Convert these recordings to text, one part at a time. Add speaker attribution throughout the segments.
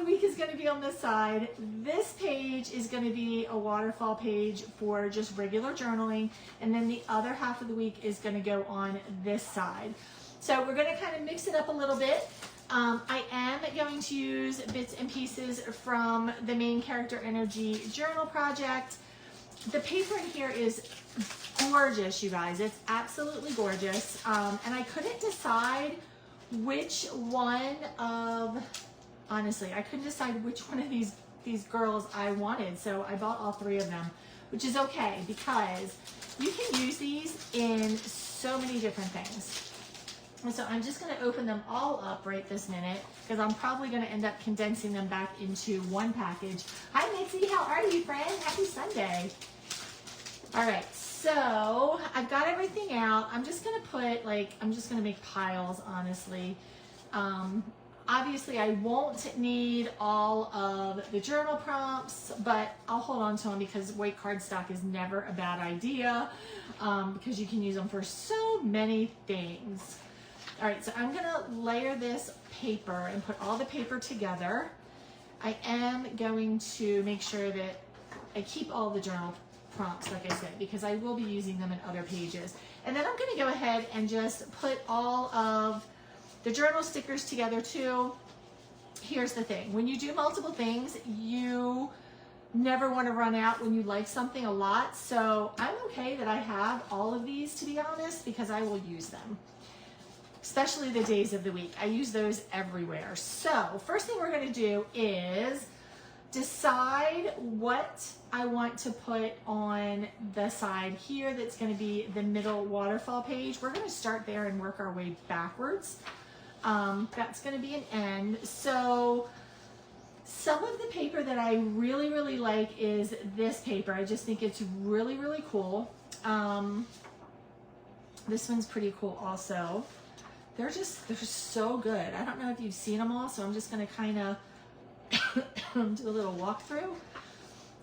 Speaker 1: the week is going to be on this side. This page is going to be a waterfall page for just regular journaling. And then the other half of the week is going to go on this side. So we're going to kind of mix it up a little bit. I am going to use bits and pieces from the Main Character Energy Journal Project. The paper in here is gorgeous, you guys. It's absolutely gorgeous. And I couldn't decide which one of, honestly, I couldn't decide which one of these girls I wanted. So I bought all three of them, which is okay because you can use these in so many different things. And so I'm just going to open them all up right this minute because I'm probably going to end up condensing them back into one package. Hi, Mitzi. How are you, friend? Happy Sunday. All right. So I've got everything out. I'm just going to put, I'm just going to make piles, honestly. Obviously, I won't need all of the journal prompts, but I'll hold on to them because white cardstock is never a bad idea because you can use them for so many things. All right, so I'm gonna layer this paper and put all the paper together. I am going to make sure that I keep all the journal prompts, like I said, because I will be using them in other pages. And then I'm gonna go ahead and just put all of the journal stickers together too. Here's the thing, when you do multiple things, you never wanna run out when you like something a lot. So I'm okay that I have all of these, to be honest, because I will use them. Especially the days of the week. I use those everywhere. So first thing we're going to do is decide what I want to put on the side here that's going to be the middle waterfall page. We're going to start there and work our way backwards. That's going to be an end. So some of the paper that I really, really like is this paper. I just think it's really, really cool. This one's pretty cool also. They're so good. I don't know if you've seen them all, so I'm just going to kind of do a little walkthrough.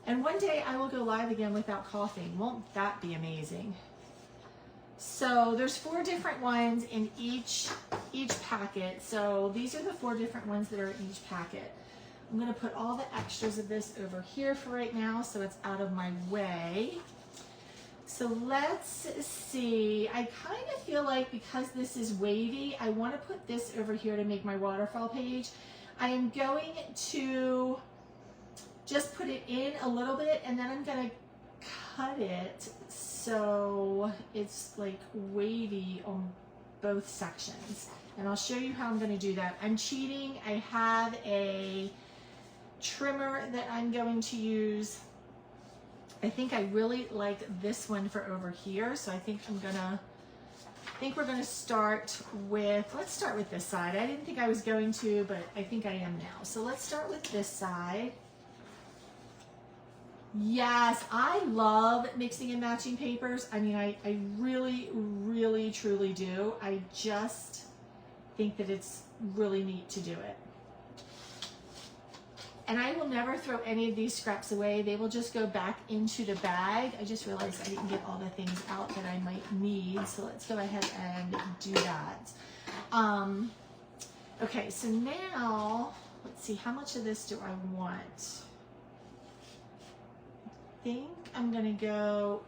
Speaker 1: And one day I will go live again without coughing. Won't that be amazing? So there's 4 different ones in each packet. So these are the 4 different ones that are in each packet. I'm going to put all the extras of this over here for right now so it's out of my way. So let's see, I kind of feel like because this is wavy, I want to put this over here to make my waterfall page. I am going to just put it in a little bit and then I'm going to cut it so it's like wavy on both sections. And I'll show you how I'm going to do that. I'm cheating. I have a trimmer that I'm going to use. I think I really like this one for over here, so I think we're gonna start with, let's start with this side. I didn't think I was going to, but I think I am now. So let's start with this side. Yes, I love mixing and matching papers. I mean, I really, really, truly do. I just think that it's really neat to do it. And I will never throw any of these scraps away. They will just go back into the bag. I just realized I didn't get all the things out that I might need. So let's go ahead and do that. Okay, so now, let's see, how much of this do I want? I think I'm gonna go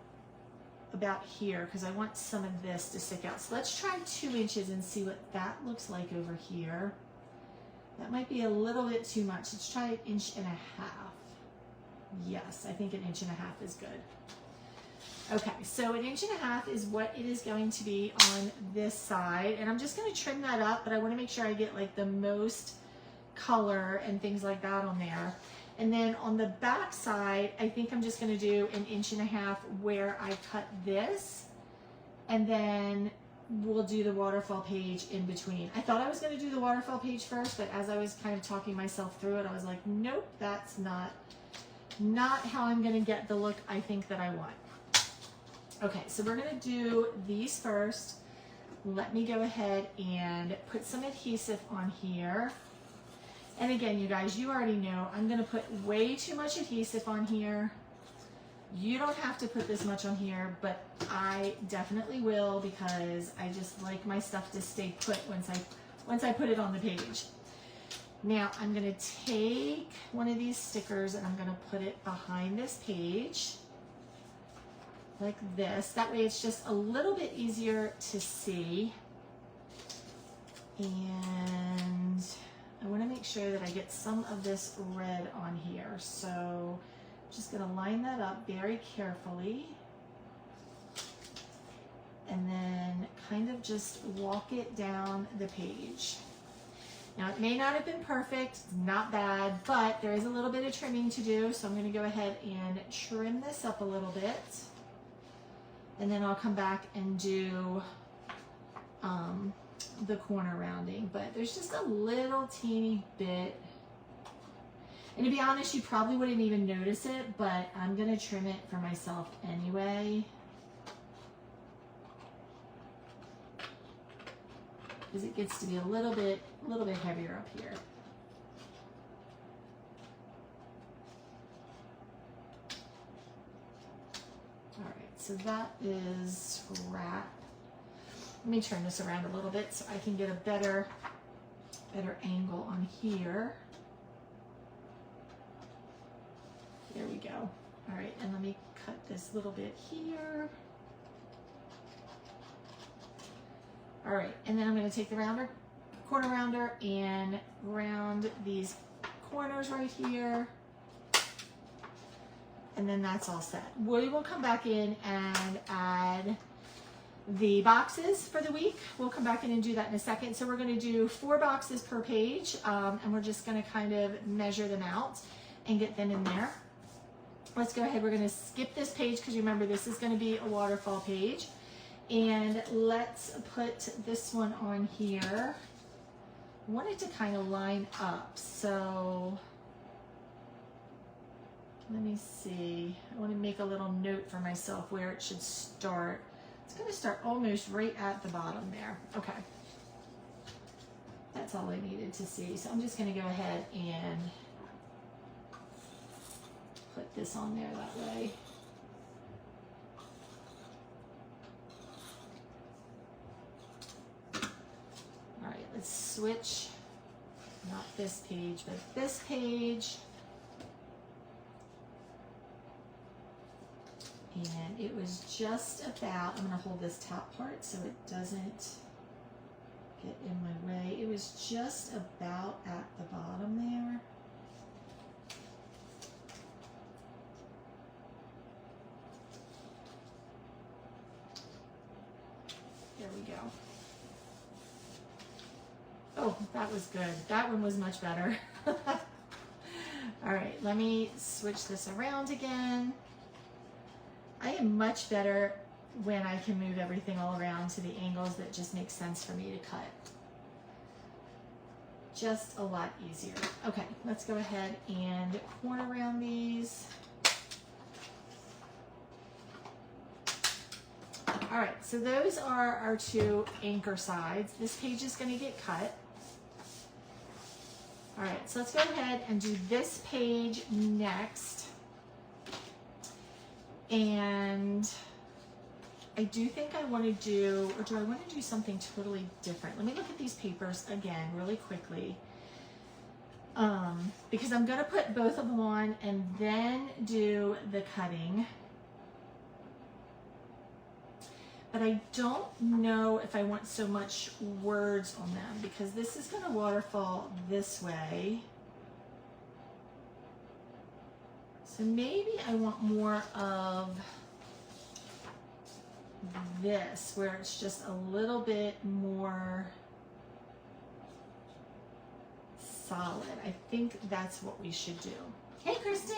Speaker 1: about here because I want some of this to stick out. So let's try 2 inches and see what that looks like over here. That might be a little bit too much. Let's try 1.5 inches. Yes, I think 1.5 inches is good. Okay, so 1.5 inches is what it is going to be on this side. And I'm just gonna trim that up, but I wanna make sure I get like the most color and things like that on there. And then on the back side, I think I'm just gonna do 1.5 inches where I cut this, and then we'll do the waterfall page in between. I thought I was going to do the waterfall page first, but as I was kind of talking myself through it, I was like, nope, that's not how I'm going to get the look I think that I want. Okay, so we're going to do these first. Let me go ahead and put some adhesive on here. And again, you guys, you already know I'm going to put way too much adhesive on here. You don't have to put this much on here, but I definitely will because I just like my stuff to stay put once I put it on the page. Now I'm going to take one of these stickers and I'm going to put it behind this page like this. That way it's just a little bit easier to see. And I want to make sure that I get some of this red on here. So I'm just going to line that up very carefully. And then kind of just walk it down the page. Now it may not have been perfect, not bad, but there is a little bit of trimming to do. So I'm going to go ahead and trim this up a little bit. And then I'll come back and do the corner rounding. But there's just a little teeny bit. And to be honest, you probably wouldn't even notice it, but I'm going to trim it for myself anyway. Because it gets to be a little bit heavier up here. All right, so that is wrap. Let me turn this around a little bit so I can get a better angle on here. There we go. All right, and let me cut this little bit here. All right, and then I'm going to take the corner rounder and round these corners right here. And then that's all set. We will come back in and add the boxes for the week. We'll come back in and do that in a second. So we're going to do 4 boxes per page, and we're just going to kind of measure them out and get them in there. Let's go ahead. We're going to skip this page because remember this is going to be a waterfall page. And let's put this one on here. I want it to kind of line up. So let me see. I want to make a little note for myself where it should start. It's going to start almost right at the bottom there. Okay. That's all I needed to see. So I'm just going to go ahead and put this on there that way. All right, let's switch, not this page, but this page. And it was just about, I'm going to hold this top part so it doesn't get in my way. It was just about at the bottom there. There we go. Oh, that was good. That one was much better. All right, let me switch this around again. I am much better when I can move everything all around to the angles that just make sense for me to cut. Just a lot easier. Okay, let's go ahead and corner around these. All right, so those are our 2 anchor sides. This page is going to get cut. All right, so let's go ahead and do this page next. And I do think I want to do, or do I want to do something totally different? Let me look at these papers again really quickly. Because I'm going to put both of them on and then do the cutting. But I don't know if I want so much words on them because this is going to waterfall this way. So maybe I want more of this where it's just a little bit more solid. I think that's what we should do. Hey, Kristen.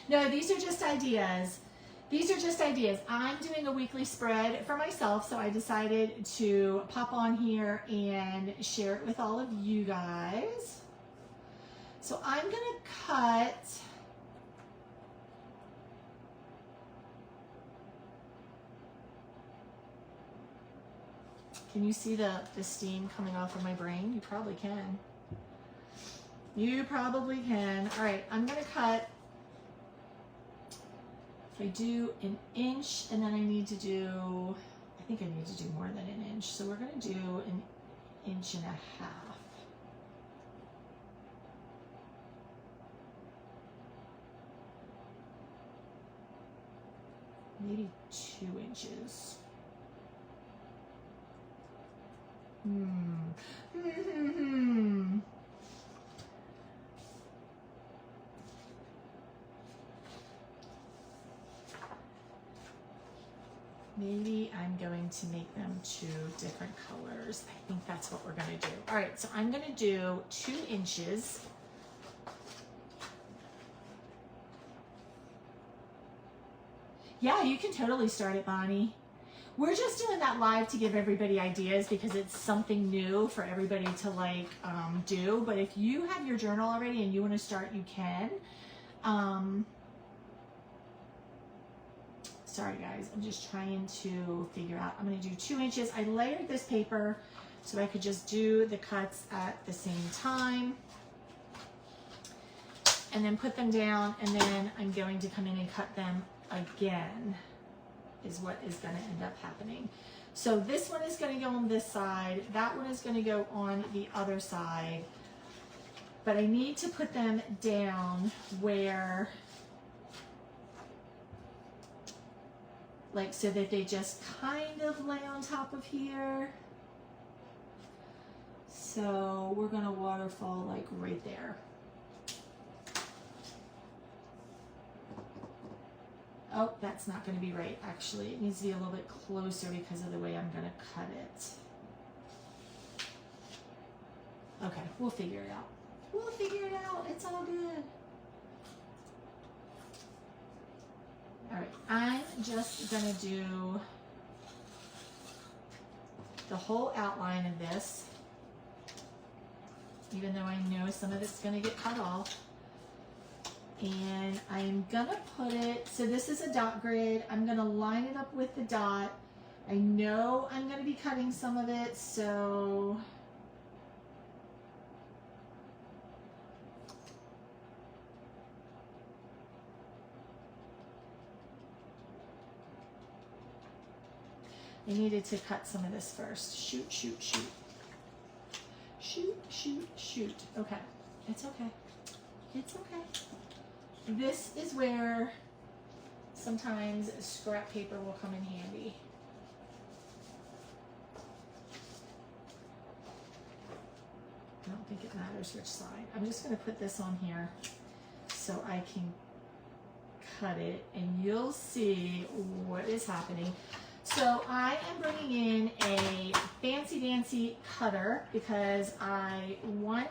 Speaker 1: No, these are just ideas. These are just ideas. I'm doing a weekly spread for myself, so I decided to pop on here and share it with all of you guys. So I'm going to cut Can you see the steam coming off of my brain? You probably can. You probably can. All right, I'm going to cut, if I do an inch, and then I need to do, I think I need to do more than an inch. So we're going to do an inch and a half. maybe 2 inches. Maybe I'm going to make them 2 different colors. I think that's what we're going to do. All right, so I'm going to do 2 inches. Yeah, you can totally start it, Bonnie. We're just doing that live to give everybody ideas because it's something new for everybody to like do. But if you have your journal already and you want to start, you can. Sorry guys, I'm just trying to figure out. I'm going to do 2 inches. I layered this paper so I could just do the cuts at the same time. And then put them down, and then I'm going to come in and cut them again, is what is going to end up happening. So this one is going to go on this side, that one is going to go on the other side, but I need to put them down where, like, so that they just kind of lay on top of here. So we're going to waterfall like right there. Oh, that's not going to be right, actually. It needs to be a little bit closer because of the way I'm going to cut it. Okay, we'll figure it out. We'll figure it out. It's all good. All right, I'm just going to do the whole outline of this, even though I know some of it's going to get cut off. And I'm gonna put it, so this is a dot grid. I'm gonna line it up with the dot. I know I'm gonna be cutting some of it, so I needed to cut some of this first. Shoot, shoot, shoot. Shoot, shoot, shoot. Okay, it's okay. It's okay. This is where sometimes scrap paper will come in handy. I don't think it matters which side. I'm just going to put this on here so I can cut it and you'll see what is happening. So I am bringing in a fancy dancy cutter because I want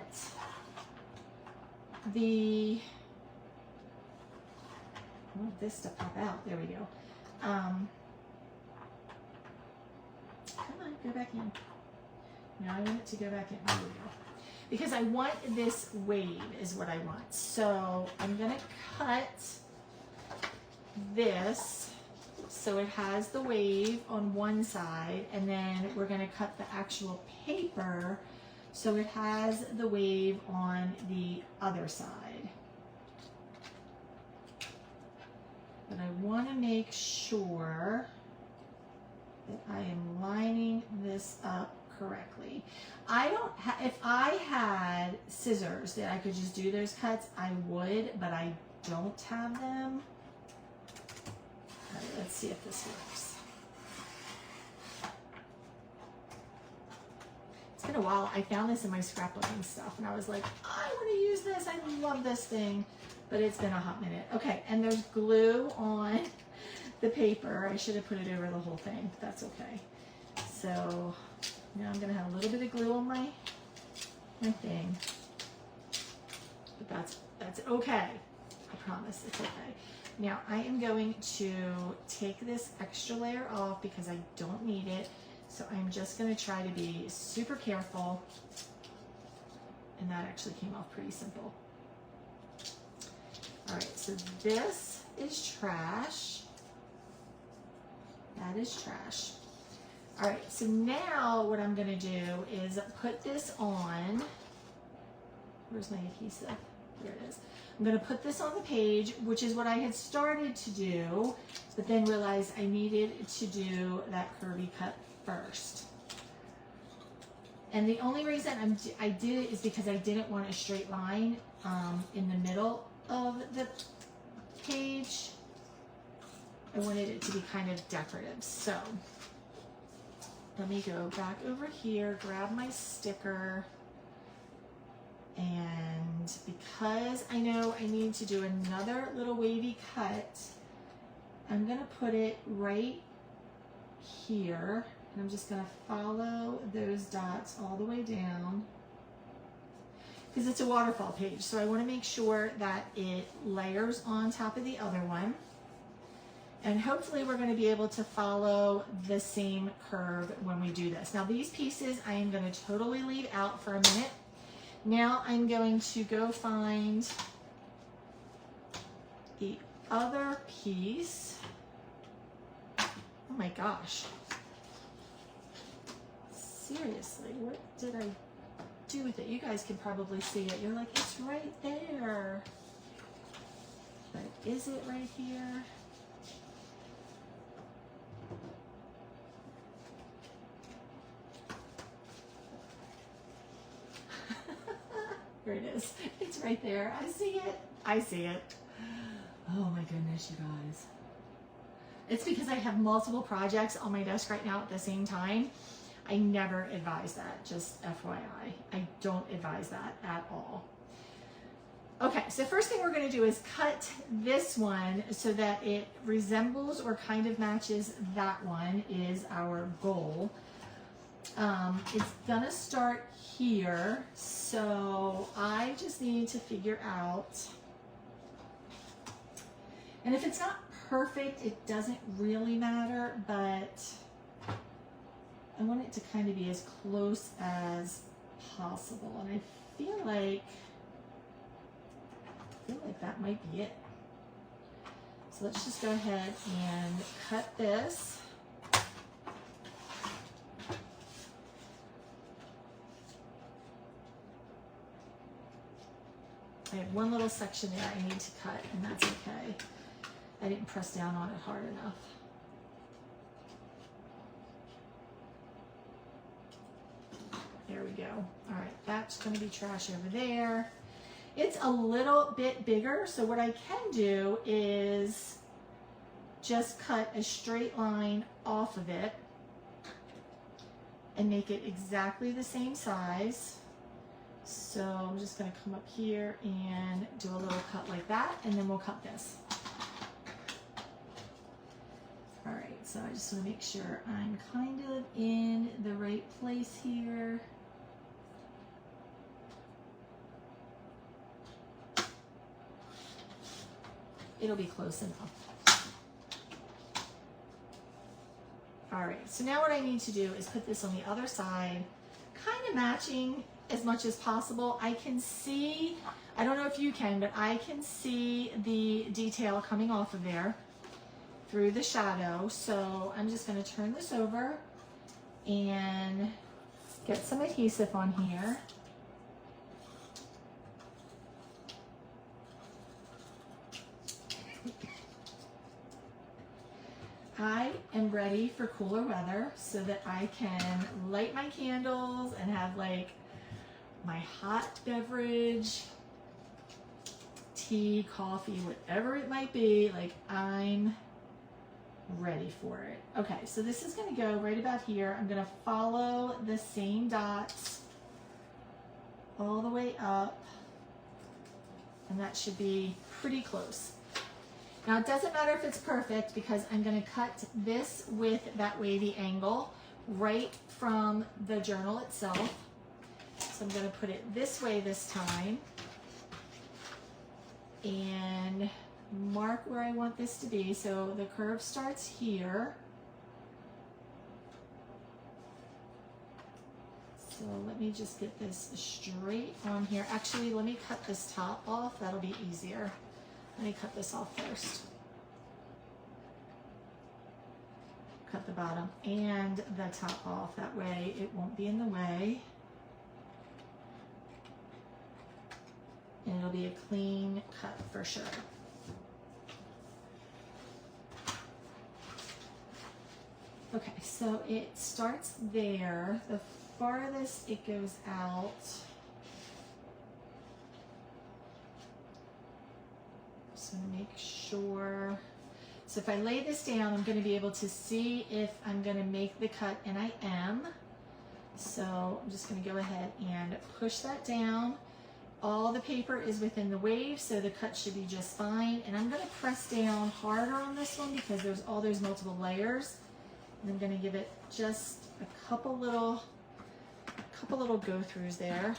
Speaker 1: I want this to pop out. There we go. Come on, go back in. Now I want it to go back in. There we go. Because I want this wave is what I want. So I'm going to cut this so it has the wave on one side, and then we're going to cut the actual paper so it has the wave on the other side. But I want to make sure that I am lining this up correctly. I don't if I had scissors that I could just do those cuts, I would, but I don't have them. All right, let's see if this works. It's been a while. I found this in my scrapbooking stuff, and I was like, I want to use this. I love this thing. But it's been a hot minute. Okay, and there's glue on the paper. I should have put it over the whole thing. That's okay. So now I'm gonna have a little bit of glue on my thing. But that's okay. I promise it's okay. Now I am going to take this extra layer off because I don't need it. So I'm just gonna try to be super careful. And that actually came off pretty simple. All right, so this is trash. That is trash. All right, so now what I'm gonna do is put this on. Where's my adhesive? There it is. I'm gonna put this on the page, which is what I had started to do, but then realized I needed to do that curvy cut first. And the only reason I did it is because I didn't want a straight line in the middle of the page. I wanted it to be kind of decorative. So let me go back over here, grab my sticker, and because I know I need to do another little wavy cut, I'm gonna put it right here, and I'm just gonna follow those dots all the way down because it's a waterfall page, so I want to make sure that it layers on top of the other one. And hopefully we're going to be able to follow the same curve when we do this. Now these pieces I am going to totally leave out for a minute. Now I'm going to go find the other piece. Oh my gosh. Seriously, what did I do with it? You guys can probably see it. You're like, it's right there. But is it right here? Here it is. It's right there. I see it. I see it. Oh my goodness, you guys. It's because I have multiple projects on my desk right now at the same time. I never advise that, just FYI. I don't advise that at all. Okay, so first thing we're gonna do is cut this one so that it resembles or kind of matches that one is our goal. It's gonna start here, so I just need to figure out, and if it's not perfect, it doesn't really matter, but I want it to kind of be as close as possible, and I feel like that might be it. So let's just go ahead and cut this. I have one little section there I need to cut, and that's okay. I didn't press down on it hard enough. There we go. All right, that's going to be trash over there. It's a little bit bigger, so what I can do is just cut a straight line off of it and make it exactly the same size. So I'm just going to come up here and do a little cut like that, and then we'll cut this. All right, so I just want to make sure I'm kind of in the right place here. It'll be close enough. All right, so now what I need to do is put this on the other side, kind of matching as much as possible. I can see, I don't know if you can, but I can see the detail coming off of there through the shadow. So I'm just going to turn this over and get some adhesive on here. I am ready for cooler weather so that I can light my candles and have like my hot beverage, tea, coffee, whatever it might be. Like, I'm ready for it. Okay, so this is going to go right about here. I'm going to follow the same dots all the way up, and that should be pretty close. Now, it doesn't matter if it's perfect because I'm going to cut this with that wavy angle right from the journal itself. So I'm going to put it this way this time and mark where I want this to be. So the curve starts here. So let me just get this straight on here. Actually, let me cut this top off. That'll be easier. Let me cut this off first. Cut the bottom and the top off. That way it won't be in the way. And it'll be a clean cut for sure. Okay, so it starts there. The farthest it goes out, just gonna make sure. So if I lay this down, I'm going to be able to see if I'm going to make the cut, and I am. So I'm just going to go ahead and push that down. All the paper is within the wave, so the cut should be just fine. And I'm going to press down harder on this one because there's all those multiple layers. And I'm going to give it just a couple little go-throughs there.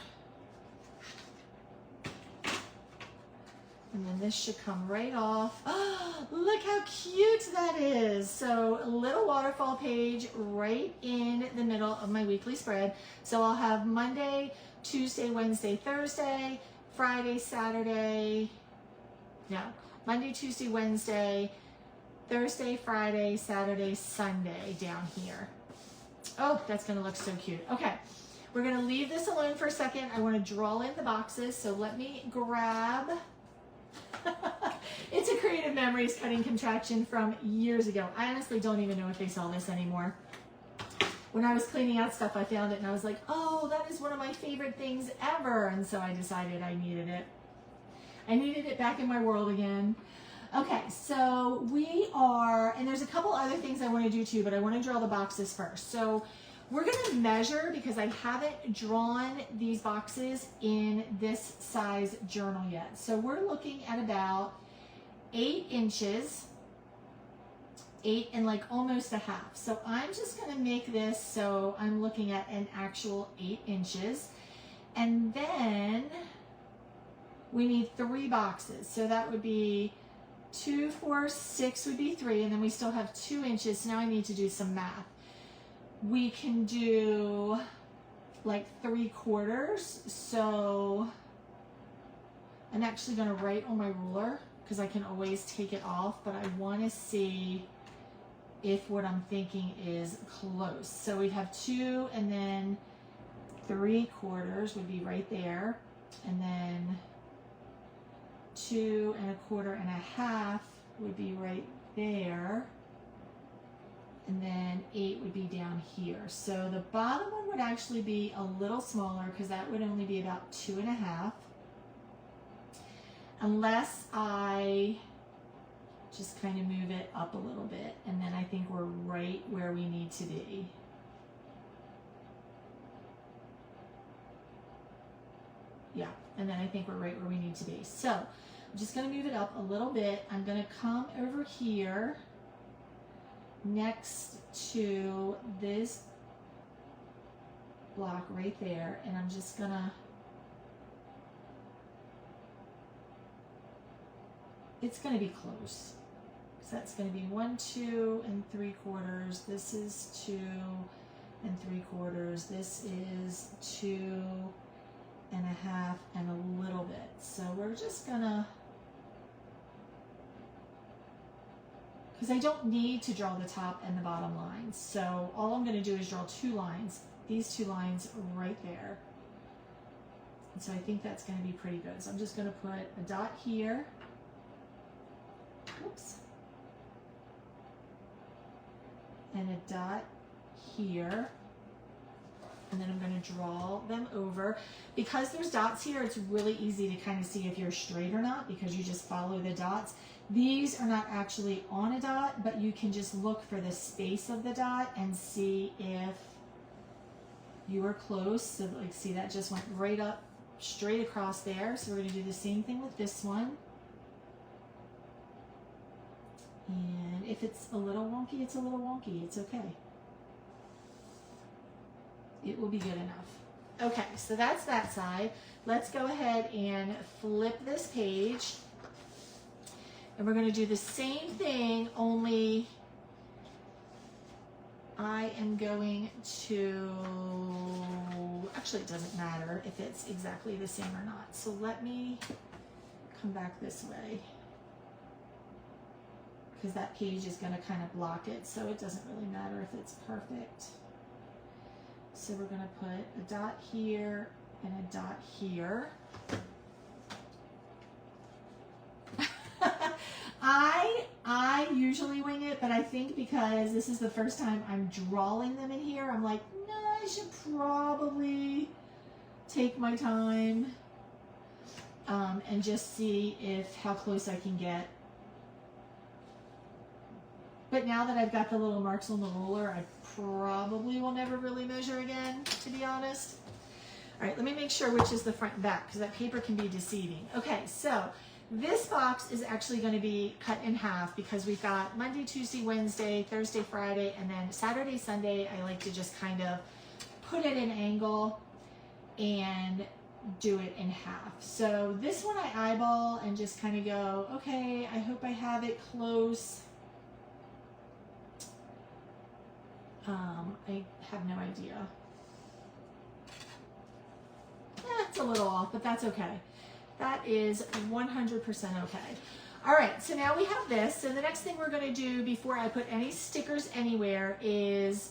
Speaker 1: And then this should come right off. Oh, look how cute that is. So a little waterfall page right in the middle of my weekly spread. So I'll have Monday, Tuesday, Wednesday, Thursday, Friday, Saturday, no, Monday, Tuesday, Wednesday, Thursday, Friday, Saturday, Sunday down here. Oh, that's gonna look so cute. Okay, we're gonna leave this alone for a second. I wanna draw in the boxes, so let me grab, it's a Creative Memories cutting contraction from years ago. I honestly don't even know if they sell this anymore. When I was cleaning out stuff, I found it and I was like, oh, that is one of my favorite things ever. And so I decided I needed it. I needed it back in my world again. Okay, so we are, and there's a couple other things I want to do too, but I want to draw the boxes first. So we're going to measure, because I haven't drawn these boxes in this size journal yet. So we're looking at about 8 inches. 8 and like almost a half. So I'm just going to make this so I'm looking at an actual 8 inches. And then we need 3 boxes. So that would be 2, 4, 6 would be 3, and then we still have 2 inches. So now I need to do some math. We can do like 3/4. So I'm actually going to write on my ruler because I can always take it off, but I want to see if what I'm thinking is close. So we'd have 2 and then 3/4 would be right there. And then 2 1/4 would be right there. And then 8 would be down here. So the bottom one would actually be a little smaller because that would only be about 2 1/2. Unless I just kind of move it up a little bit, and then I think we're right where we need to be. Yeah, and then I think we're right where we need to be. So I'm just going to move it up a little bit. I'm going to come over here next to this block right there, and I'm just going to, it's going to be close. So that's going to be 1, 2 3/4. This is 2 3/4. This is 2 1/2 and a little bit. So we're just gonna, because I don't need to draw the top and the bottom lines. So all I'm going to do is draw 2 lines. These 2 lines right there. And so I think that's going to be pretty good. So I'm just going to put a dot here. Oops. And a dot here, and then I'm going to draw them over. Because there's dots here, it's really easy to kind of see if you're straight or not because you just follow the dots. These are not actually on a dot, but you can just look for the space of the dot and see if you are close. So like, see, that just went right up, straight across there. So we're going to do the same thing with this one. And if it's a little wonky, it's a little wonky. It's okay. It will be good enough. Okay, so that's that side. Let's go ahead and flip this page. And we're going to do the same thing, only I am going to, actually it doesn't matter if it's exactly the same or not. So let me come back this way, because that page is going to kind of block it, so it doesn't really matter if it's perfect. So we're going to put a dot here and a dot here. I usually wing it, but I think because this is the first time I'm drawing them in here, I'm like, no, I should probably take my time and just see if how close I can get. But now that I've got the little marks on the ruler, I probably will never really measure again, to be honest. All right, let me make sure which is the front and back, because that paper can be deceiving. Okay, so this box is actually going to be cut in half because we've got Monday, Tuesday, Wednesday, Thursday, Friday, and then Saturday, Sunday. I like to just kind of put it in angle and do it in half. So this one I eyeball and just kind of go, okay, I hope I have it close. I have no idea. It's a little off, but that's okay. That is 100% okay. All right, so now we have this. So the next thing we're going to do before I put any stickers anywhere is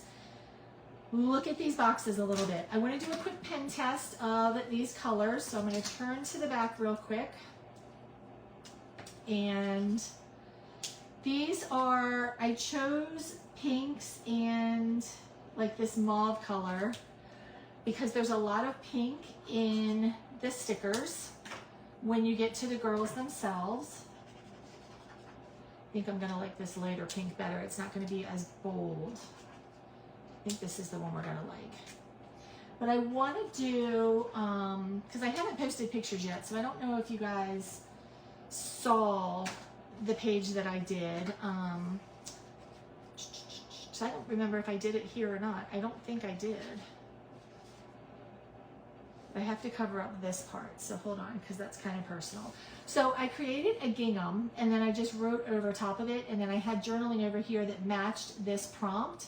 Speaker 1: look at these boxes a little bit. I want to do a quick pen test of these colors. So I'm going to turn to the back real quick. And these are, I chose pinks and like this mauve color because there's a lot of pink in the stickers when you get to the girls themselves. I think I'm going to like this lighter pink better. It's not going to be as bold. I think this is the one we're going to like. But I want to do, because I haven't posted pictures yet, so I don't know if you guys saw the page that I did. So I don't remember if I did it here or not. I don't think I did. I have to cover up this part, so hold on, because that's kind of personal. So I created a gingham, and then I just wrote over top of it, and then I had journaling over here that matched this prompt.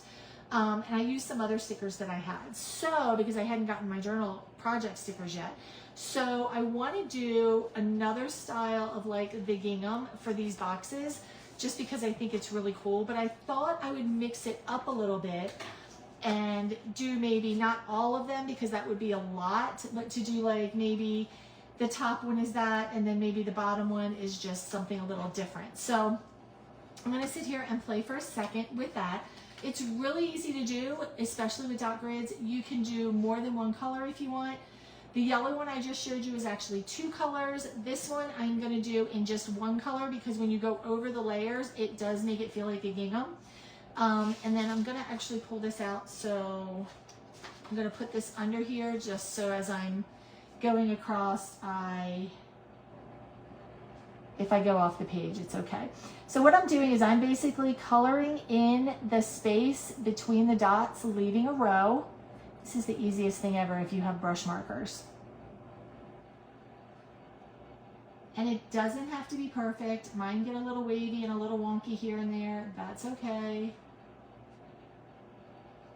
Speaker 1: And I used some other stickers that I had. So, because I hadn't gotten my journal project stickers yet. So I want to do another style of like the gingham for these boxes, just because I think it's really cool. But I thought I would mix it up a little bit and do maybe not all of them because that would be a lot, but to do like maybe the top one is that, and then maybe the bottom one is just something a little different. So I'm going to sit here and play for a second with that. It's really easy to do, especially with dot grids. You can do more than one color if you want. The yellow one I just showed you is actually 2 colors. This one I'm going to do in just 1 color because when you go over the layers, it does make it feel like a gingham. And then I'm going to actually pull this out. So I'm going to put this under here just so as I'm going across, if I go off the page, it's okay. So what I'm doing is I'm basically coloring in the space between the dots, leaving a row. This is the easiest thing ever if you have brush markers. And it doesn't have to be perfect. Mine get a little wavy and a little wonky here and there. That's okay.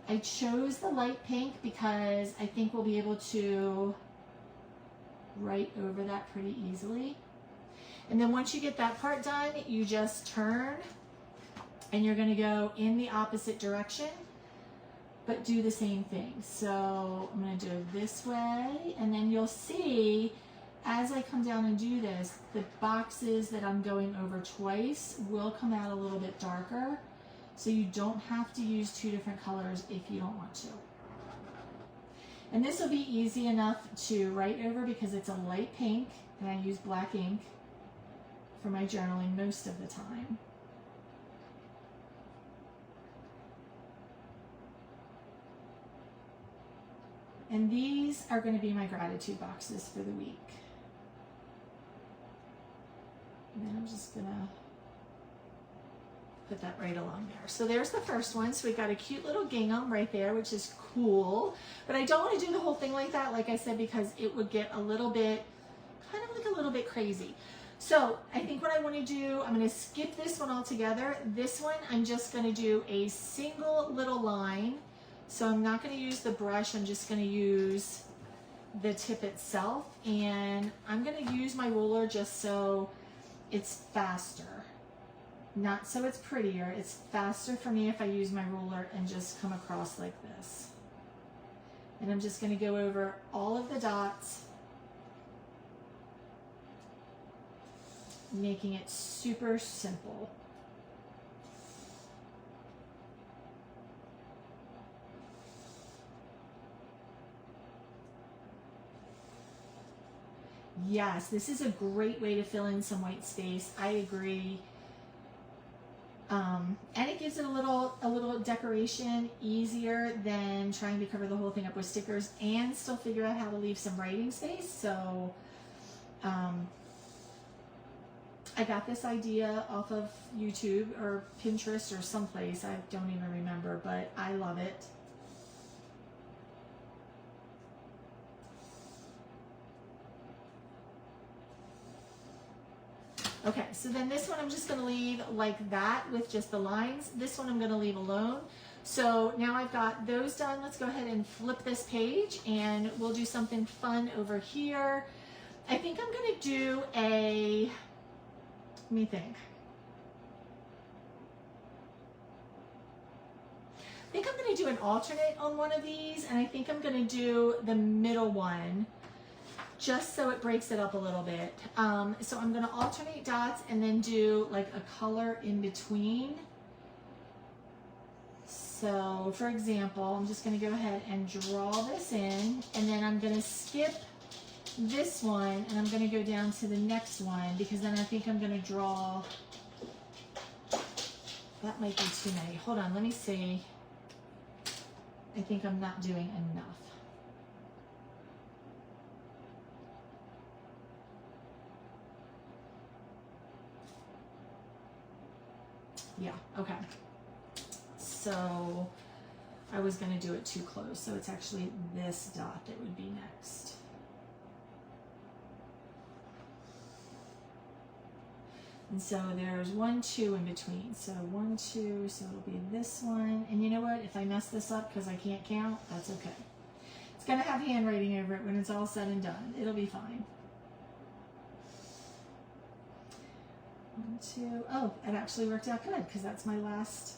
Speaker 1: I chose the light pink because I think we'll be able to write over that pretty easily. And then once you get that part done, you just turn and you're going to go in the opposite direction, but do the same thing. So I'm going to do it this way, and then you'll see as I come down and do this, the boxes that I'm going over twice will come out a little bit darker. So you don't have to use 2 different colors if you don't want to. And this will be easy enough to write over because it's a light pink, and I use black ink for my journaling most of the time. And these are going to be my gratitude boxes for the week. And then I'm just going to put that right along there. So there's the first one. So we've got a cute little gingham right there, which is cool. But I don't want to do the whole thing like that, like I said, because it would get a little bit, kind of like a little bit crazy. So I think what I want to do, I'm going to skip this one altogether. This one, I'm just going to do a single little line. So I'm not going to use the brush. I'm just going to use the tip itself. And I'm going to use my ruler just so it's faster. Not so it's prettier. It's faster for me if I use my ruler and just come across like this. And I'm just going to go over all of the dots, making it super simple. Yes, this is a great way to fill in some white space. I agree. And it gives it a little decoration, easier than trying to cover the whole thing up with stickers and still figure out how to leave some writing space. So I got this idea off of YouTube or Pinterest or someplace. I don't even remember, but I love it. Okay, so then this one I'm just going to leave like that with just the lines. This one I'm going to leave alone. So now I've got those done. Let's go ahead and flip this page and we'll do something fun over here. I think I'm going to do a, let me think. I think I'm going to do an alternate on one of these, and I think I'm going to do the middle one, just so it breaks it up a little bit. So I'm going to alternate dots and then do like a color in between. So for example, I'm just going to go ahead and draw this in, and then I'm going to skip this one and I'm going to go down to the next one, because then I think I'm going to draw, that might be too many. Hold on, let me see. I think I'm not doing enough. Yeah, okay. So I was going to do it too close, so it's actually this dot that would be next. And so there's 1, 2 in between. So 1, 2, so it'll be this one. And you know what? If I mess this up because I can't count, that's okay. It's going to have handwriting over it when it's all said and done. It'll be fine. 1, 2. Oh, it actually worked out good because that's my last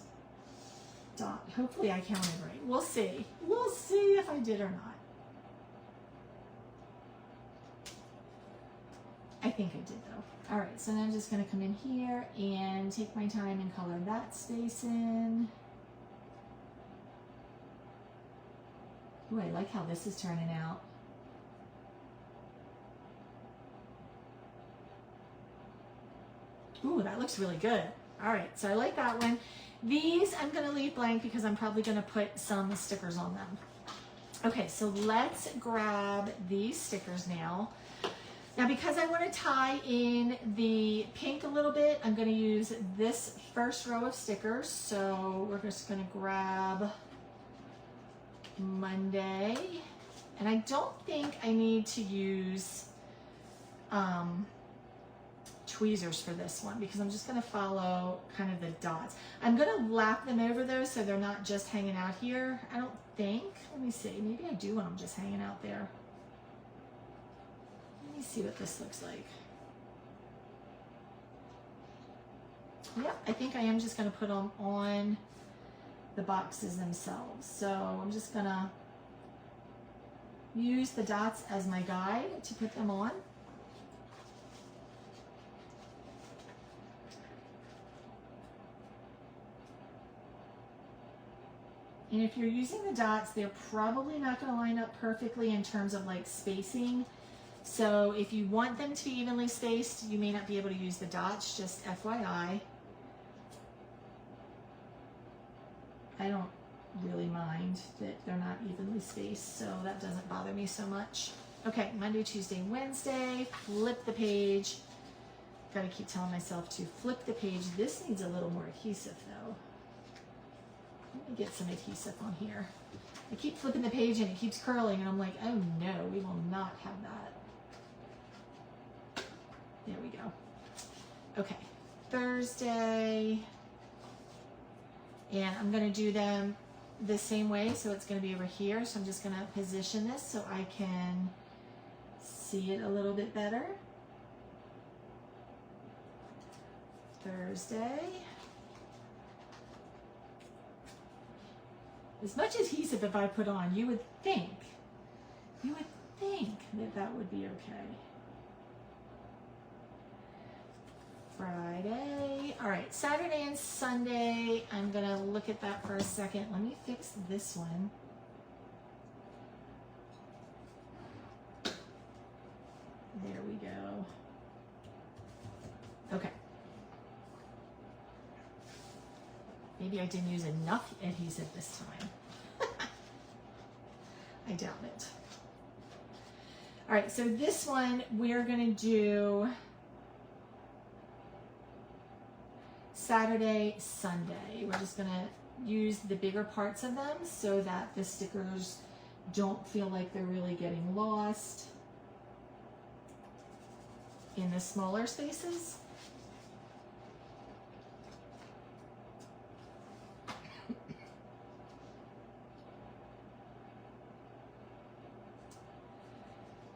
Speaker 1: dot. Hopefully I counted right. We'll see. We'll see if I did or not. I think I did though. All right, so now I'm just going to come in here and take my time and color that space in. Ooh, I like how this is turning out. Ooh, that looks really good. All right, so I like that one. These I'm going to leave blank because I'm probably going to put some stickers on them. Okay, so let's grab these stickers now. Now, because I want to tie in the pink a little bit, I'm going to use this first row of stickers. So we're just going to grab Monday. And I don't think I need to use tweezers for this one, because I'm just going to follow kind of the dots. I'm going to lap them over those so they're not just hanging out here. I don't think. Let me see. Maybe I do want them just hanging out there. Let me see what this looks like. Yep, I think I am just going to put them on the boxes themselves. So I'm just going to use the dots as my guide to put them on. And if you're using the dots, they're probably not going to line up perfectly in terms of like spacing. So if you want them to be evenly spaced, you may not be able to use the dots, just FYI. I don't really mind that they're not evenly spaced, so that doesn't bother me so much. Okay, Monday, Tuesday, Wednesday, flip the page. Gotta keep telling myself to flip the page. This needs a little more adhesive though. Let me get some adhesive on here. I keep flipping the page and it keeps curling and I'm like, oh no, we will not have that. There we go. Okay, Thursday. And I'm gonna do them the same way, so it's gonna be over here. So I'm just gonna position this so I can see it a little bit better. Thursday. As much adhesive if I put on, you would think that that would be okay. Friday. All right, Saturday and Sunday. I'm gonna look at that for a second. Let me fix this one. There we go. Okay. Maybe I didn't use enough adhesive this time. I doubt it. All right, so this one we're gonna do Saturday, Sunday. We're just gonna use the bigger parts of them so that the stickers don't feel like they're really getting lost in the smaller spaces.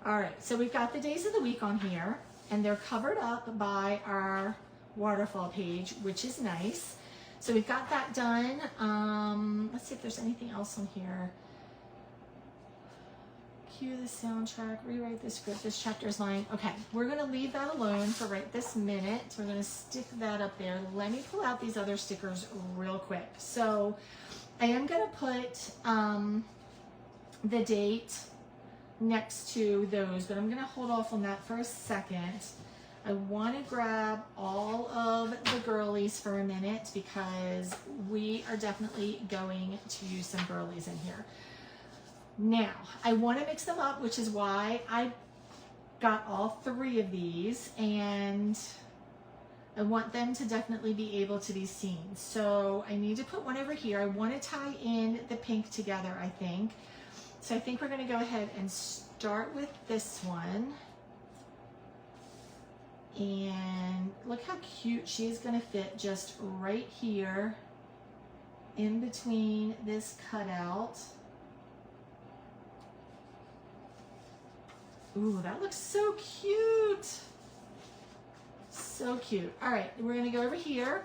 Speaker 1: All right, so we've got the days of the week on here, and they're covered up by our waterfall page, which is nice. So we've got that done. Let's see if there's anything else on here. Cue the soundtrack, rewrite the script, this chapter is mine. Okay, we're gonna leave that alone for right this minute. We're gonna stick that up there. Let me pull out these other stickers real quick. So I am gonna put the date next to those, but I'm gonna hold off on that for a second. I want to grab all of the girlies for a minute because we are definitely going to use some girlies in here. Now, I want to mix them up, which is why I got all three of these, and I want them to definitely be able to be seen. So I need to put one over here. I want to tie in the pink together, I think. So I think we're going to go ahead and start with this one. And look how cute she's going to fit just right here in between this cutout. Ooh, that looks so cute. So cute. All right, we're going to go over here.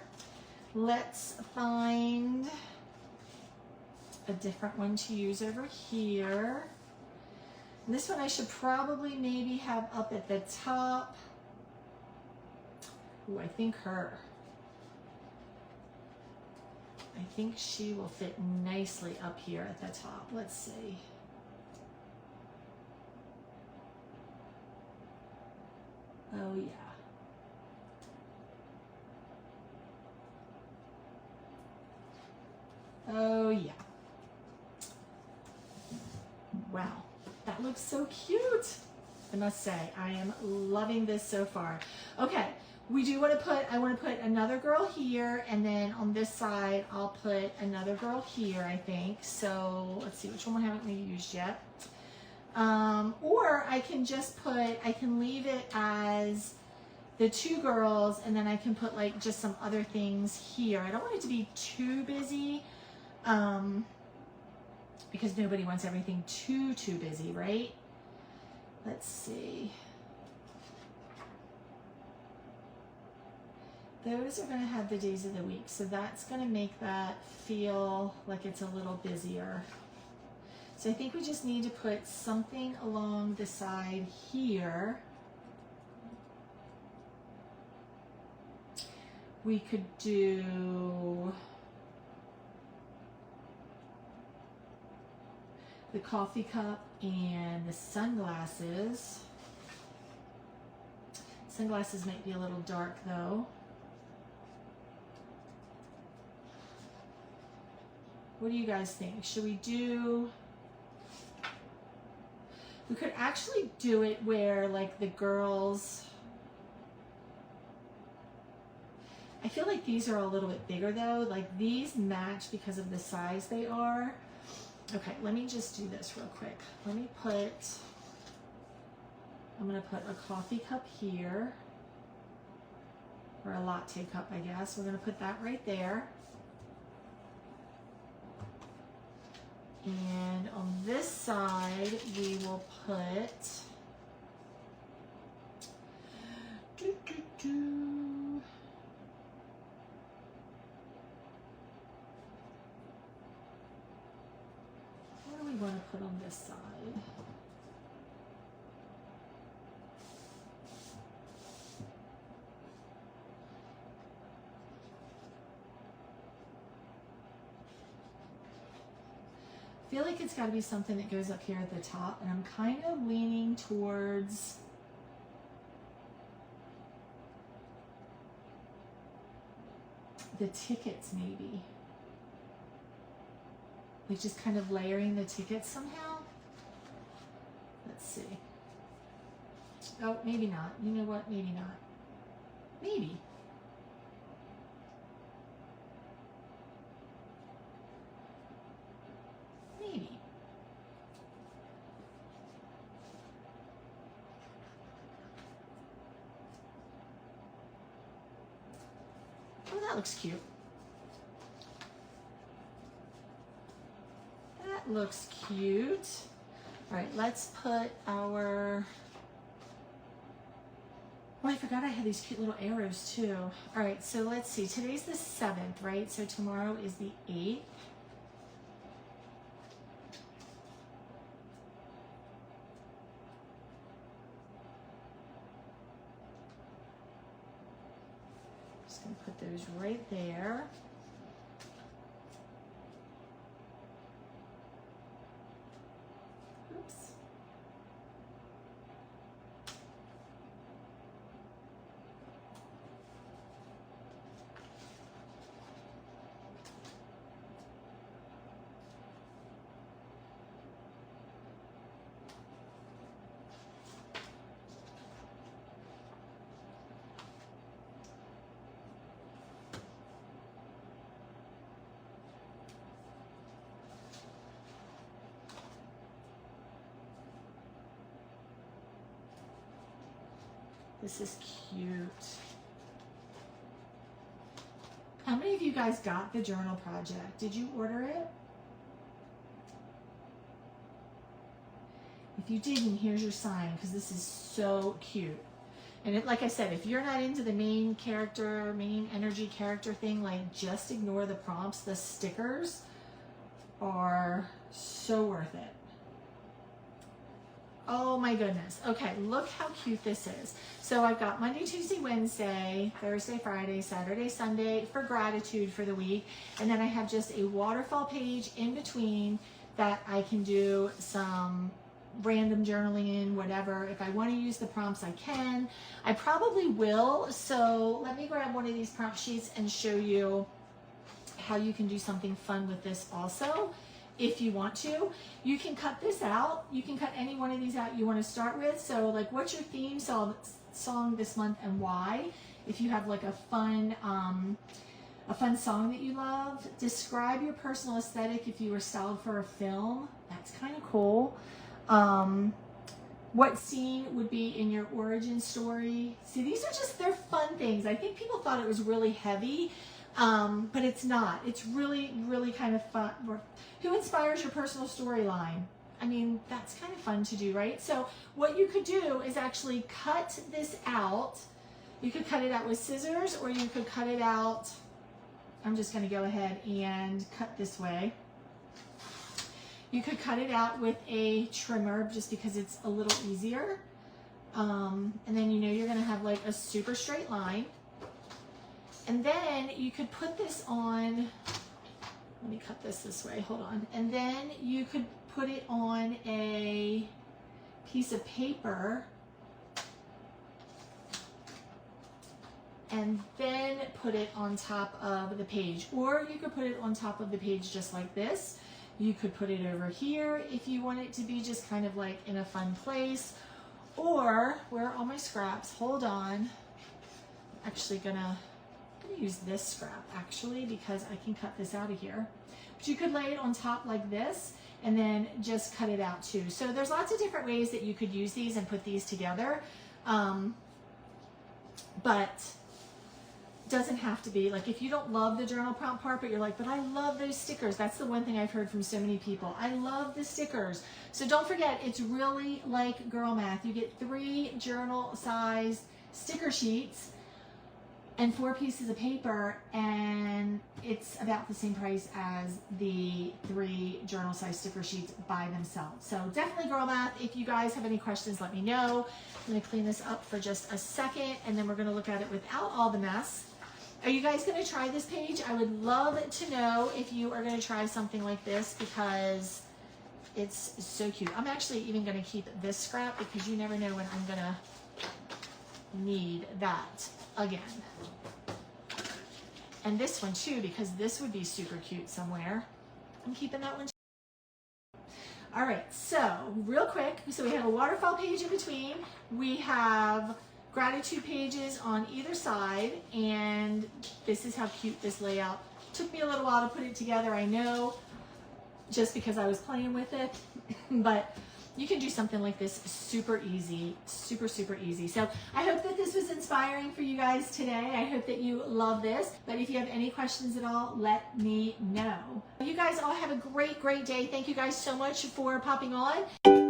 Speaker 1: Let's find a different one to use over here. And this one I should probably maybe have up at the top. Ooh, I think her. I think she will fit nicely up here at the top. Let's see. Oh yeah. Oh yeah. Wow, that looks so cute. I must say, I am loving this so far. Okay, we do want to put, I want to put another girl here, and then on this side, I'll put another girl here, I think. So let's see, which one haven't we used yet? Or I can just put, I can leave it as the two girls, and then I can put like just some other things here. I don't want it to be too busy, because nobody wants everything too busy, right? Let's see. Those are going to have the days of the week, so that's going to make that feel like it's a little busier. So I think we just need to put something along the side here. We could do the coffee cup and the sunglasses. Sunglasses might be a little dark though. What do you guys think? Should we do... We could actually do it where like the girls... I feel like these are a little bit bigger though. Like these match because of the size they are. Okay, let me just do this real quick. Let me put... I'm going to put a coffee cup here. Or a latte cup, I guess. We're going to put that right there. And on this side, we will put what do we want to put on this side? I feel like it's got to be something that goes up here at the top, and I'm kind of leaning towards the tickets maybe. like just kind of layering the tickets somehow. Let's see. Oh, maybe not. You know what? Maybe not. Maybe. Maybe. Oh, that looks cute. That looks cute. All right, let's put our... Oh, I forgot I had these cute little arrows too. All right, so let's see. Today's the 7th, right? So tomorrow is the 8th. Just gonna put those right there. Oops. This is cute. How many of you guys got the journal project? Did you order it? If you didn't, here's your sign, because this is so cute. And it, like I said, if you're not into the main character, main energy character thing, like just ignore the prompts. The stickers are so worth it. Oh my goodness. Okay, look how cute this is. So I've got Monday, Tuesday, Wednesday, Thursday, Friday, Saturday, Sunday for gratitude for the week. And then I have just a waterfall page in between that I can do some random journaling in, whatever. If I want to use the prompts, I can. I probably will. So let me grab one of these prompt sheets and show you how you can do something fun with this also. If you want to, you can cut this out. You can cut any one of these out you want to start with. So like, what's your theme song this month and why? If you have like a fun song that you love. Describe your personal aesthetic if you were styled for a film. That's kind of cool. What scene would be in your origin story? See, these are just, they're fun things. I think people thought it was really heavy. But it's not. It's really, really kind of fun. Who inspires your personal storyline? I mean, that's kind of fun to do, right? So what you could do is actually cut this out. You could cut it out with scissors, or you could cut it out. I'm just going to go ahead and cut this way. You could cut it out with a trimmer just because it's a little easier. And then you know you're going to have like a super straight line. And then you could put this on, let me cut this way, hold on. And then you could put it on a piece of paper and then put it on top of the page. Or you could put it on top of the page just like this. You could put it over here if you want it to be just kind of like in a fun place. Or, where are all my scraps? Hold on. I'm actually gonna use this scrap actually because I can cut this out of here. But you could lay it on top like this and then just cut it out too. So there's lots of different ways that you could use these and put these together. But doesn't have to be like, if you don't love the journal prompt part, but you're like, but I love those stickers. That's the one thing I've heard from so many people. I love the stickers. So don't forget, it's really like girl math. You get 3 journal sized sticker sheets and 4 pieces of paper, and it's about the same price as the 3 journal size sticker sheets by themselves. So definitely girl math. If you guys have any questions, let me know. I'm gonna clean this up for just a second, and then we're gonna look at it without all the mess. Are you guys gonna try this page? I would love to know if you are gonna try something like this because it's so cute. I'm actually even gonna keep this scrap because you never know when I'm gonna need that again. And this one too, because this would be super cute somewhere. I'm keeping that one. All right, so real quick, so we have a waterfall page in between. We have gratitude pages on either side, and this is how cute this layout. Took me a little while to put it together, I know, just because I was playing with it, but you can do something like this super easy, super easy. So I hope that this was inspiring for you guys today. I hope that you love this, but if you have any questions at all, let me know. You guys all have a great day. Thank you guys so much for popping on.